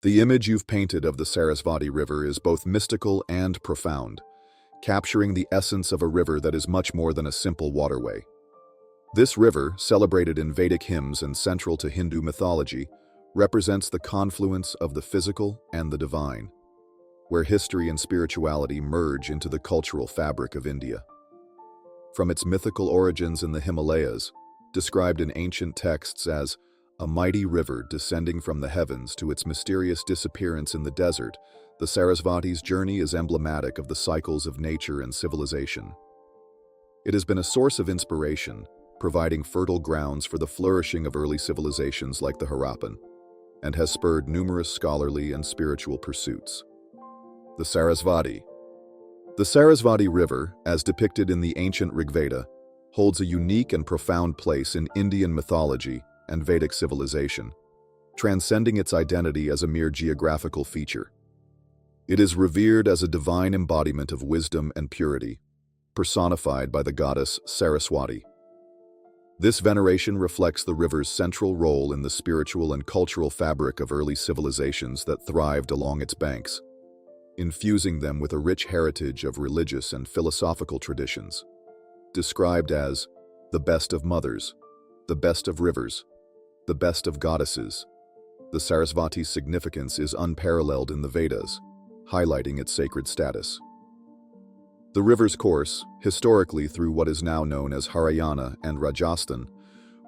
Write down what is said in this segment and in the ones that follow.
The image you've painted of the Sarasvati River is both mystical and profound, capturing the essence of a river that is much more than a simple waterway. This river, celebrated in Vedic hymns and central to Hindu mythology, represents the confluence of the physical and the divine, where history and spirituality merge into the cultural fabric of India. From its mythical origins in the Himalayas, described in ancient texts as a mighty river descending from the heavens to its mysterious disappearance in the desert, the Sarasvati's journey is emblematic of the cycles of nature and civilization. It has been a source of inspiration, providing fertile grounds for the flourishing of early civilizations like the Harappan, and has spurred numerous scholarly and spiritual pursuits. The Sarasvati. The Sarasvati River, as depicted in the ancient Rigveda, holds a unique and profound place in Indian mythology and Vedic civilization, transcending its identity as a mere geographical feature. It is revered as a divine embodiment of wisdom and purity, personified by the goddess Saraswati. This veneration reflects the river's central role in the spiritual and cultural fabric of early civilizations that thrived along its banks, infusing them with a rich heritage of religious and philosophical traditions. Described as the best of mothers, the best of rivers, the best of goddesses, the Sarasvati's significance is unparalleled in the Vedas, highlighting its sacred status. The river's course, historically through what is now known as Haryana and Rajasthan,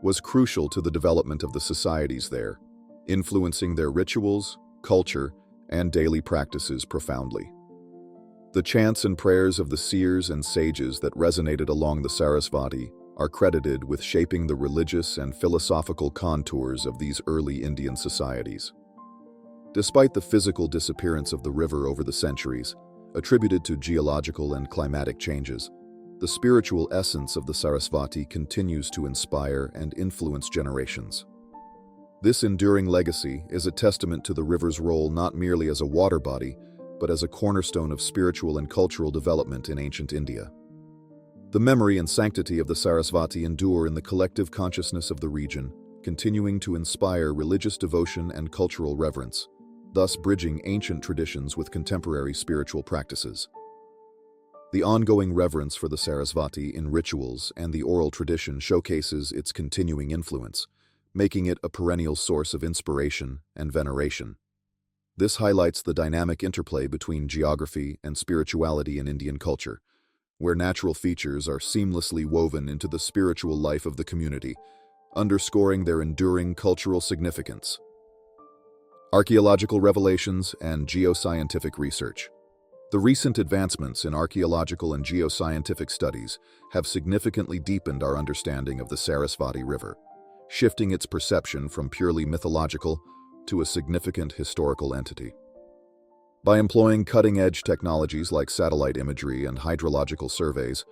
was crucial to the development of the societies there, influencing their rituals, culture, and daily practices profoundly. The chants and prayers of the seers and sages that resonated along the Sarasvati are credited with shaping the religious and philosophical contours of these early Indian societies. Despite the physical disappearance of the river over the centuries, attributed to geological and climatic changes, the spiritual essence of the Sarasvati continues to inspire and influence generations. This enduring legacy is a testament to the river's role not merely as a water body, but as a cornerstone of spiritual and cultural development in ancient India. The memory and sanctity of the Sarasvati endure in the collective consciousness of the region, continuing to inspire religious devotion and cultural reverence, thus bridging ancient traditions with contemporary spiritual practices. The ongoing reverence for the Sarasvati in rituals and the oral tradition showcases its continuing influence, making it a perennial source of inspiration and veneration. This highlights the dynamic interplay between geography and spirituality in Indian culture, where natural features are seamlessly woven into the spiritual life of the community, underscoring their enduring cultural significance. Archaeological revelations and geoscientific research. The recent advancements in archaeological and geoscientific studies have significantly deepened our understanding of the Sarasvati River, shifting its perception from purely mythological to a significant historical entity. By employing cutting-edge technologies like satellite imagery and hydrological surveys,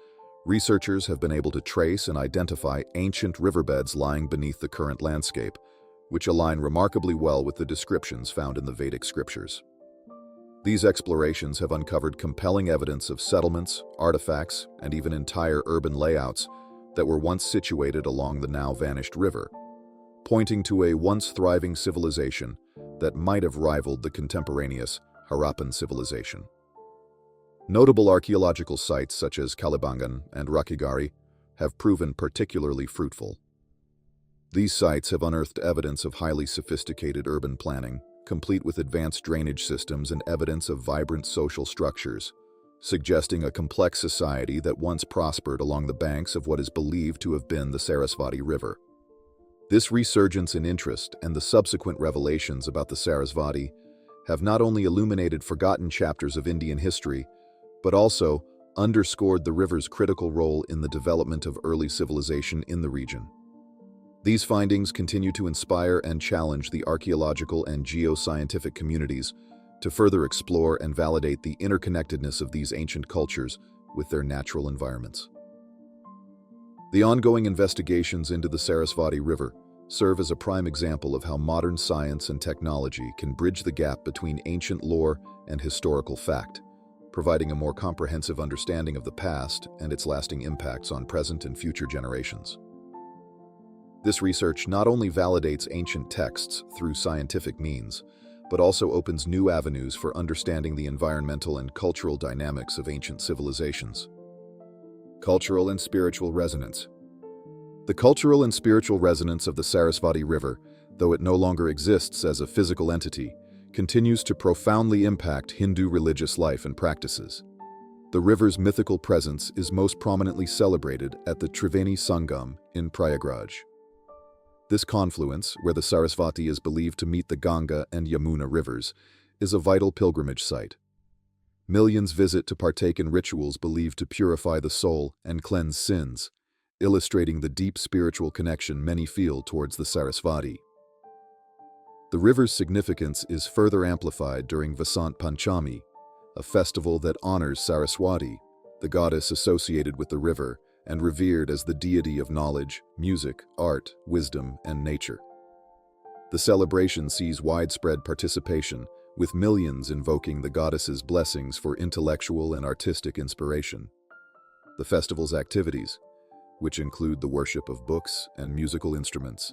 researchers have been able to trace and identify ancient riverbeds lying beneath the current landscape, which align remarkably well with the descriptions found in the Vedic scriptures. These explorations have uncovered compelling evidence of settlements, artifacts, and even entire urban layouts that were once situated along the now-vanished river, pointing to a once-thriving civilization that might have rivaled the contemporaneous Harappan civilization. Notable archaeological sites such as Kalibangan and Rakhigarhi have proven particularly fruitful. These sites have unearthed evidence of highly sophisticated urban planning, complete with advanced drainage systems and evidence of vibrant social structures, suggesting a complex society that once prospered along the banks of what is believed to have been the Sarasvati River. This resurgence in interest and the subsequent revelations about the Sarasvati have not only illuminated forgotten chapters of Indian history, but also underscored the river's critical role in the development of early civilization in the region. These findings continue to inspire and challenge the archaeological and geoscientific communities to further explore and validate the interconnectedness of these ancient cultures with their natural environments. The ongoing investigations into the Sarasvati River serve as a prime example of how modern science and technology can bridge the gap between ancient lore and historical fact, providing a more comprehensive understanding of the past and its lasting impacts on present and future generations. This research not only validates ancient texts through scientific means, but also opens new avenues for understanding the environmental and cultural dynamics of ancient civilizations. Cultural and spiritual resonance. The cultural and spiritual resonance of the Sarasvati River, though it no longer exists as a physical entity, continues to profoundly impact Hindu religious life and practices. The river's mythical presence is most prominently celebrated at the Triveni Sangam in Prayagraj. This confluence, where the Sarasvati is believed to meet the Ganga and Yamuna rivers, is a vital pilgrimage site. Millions visit to partake in rituals believed to purify the soul and cleanse sins, illustrating the deep spiritual connection many feel towards the Sarasvati. The river's significance is further amplified during Vasant Panchami, a festival that honors Saraswati, the goddess associated with the river and revered as the deity of knowledge, music, art, wisdom, and nature. The celebration sees widespread participation, with millions invoking the goddess's blessings for intellectual and artistic inspiration. The festival's activities, which include the worship of books and musical instruments,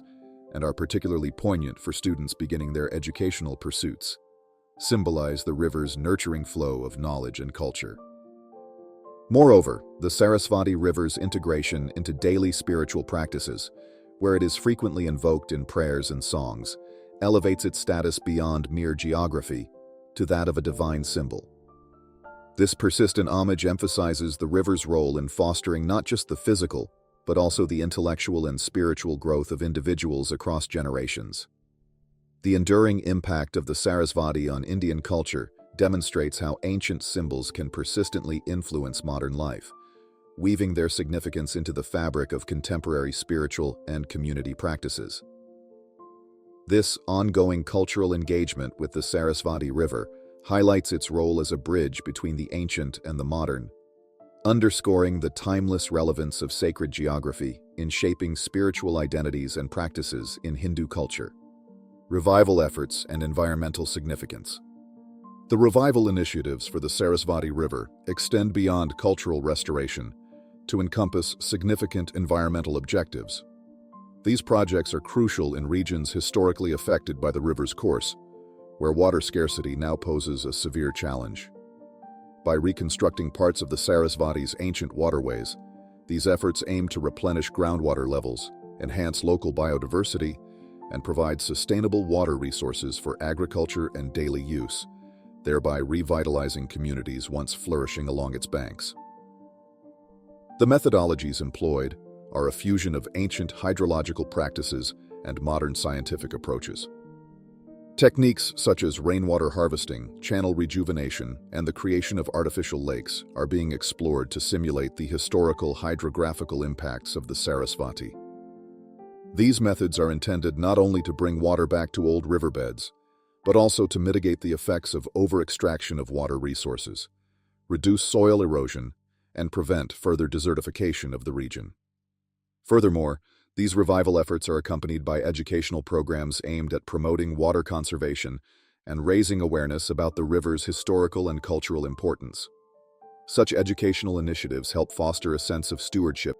and are particularly poignant for students beginning their educational pursuits, symbolize the river's nurturing flow of knowledge and culture. Moreover, the Sarasvati River's integration into daily spiritual practices, where it is frequently invoked in prayers and songs, elevates its status beyond mere geography to that of a divine symbol. This persistent homage emphasizes the river's role in fostering not just the physical, but also the intellectual and spiritual growth of individuals across generations. The enduring impact of the Sarasvati on Indian culture demonstrates how ancient symbols can persistently influence modern life, weaving their significance into the fabric of contemporary spiritual and community practices. This ongoing cultural engagement with the Sarasvati River highlights its role as a bridge between the ancient and the modern, underscoring the timeless relevance of sacred geography in shaping spiritual identities and practices in Hindu culture. Revival efforts and environmental significance. The revival initiatives for the Sarasvati River extend beyond cultural restoration to encompass significant environmental objectives. These projects are crucial in regions historically affected by the river's course, where water scarcity now poses a severe challenge. By reconstructing parts of the Sarasvati's ancient waterways, these efforts aim to replenish groundwater levels, enhance local biodiversity, and provide sustainable water resources for agriculture and daily use, thereby revitalizing communities once flourishing along its banks. The methodologies employed are a fusion of ancient hydrological practices and modern scientific approaches. Techniques such as rainwater harvesting, channel rejuvenation, and the creation of artificial lakes are being explored to simulate the historical hydrographical impacts of the Sarasvati. These methods are intended not only to bring water back to old riverbeds, but also to mitigate the effects of over-extraction of water resources, reduce soil erosion, and prevent further desertification of the region. Furthermore, these revival efforts are accompanied by educational programs aimed at promoting water conservation and raising awareness about the river's historical and cultural importance. Such educational initiatives help foster a sense of stewardship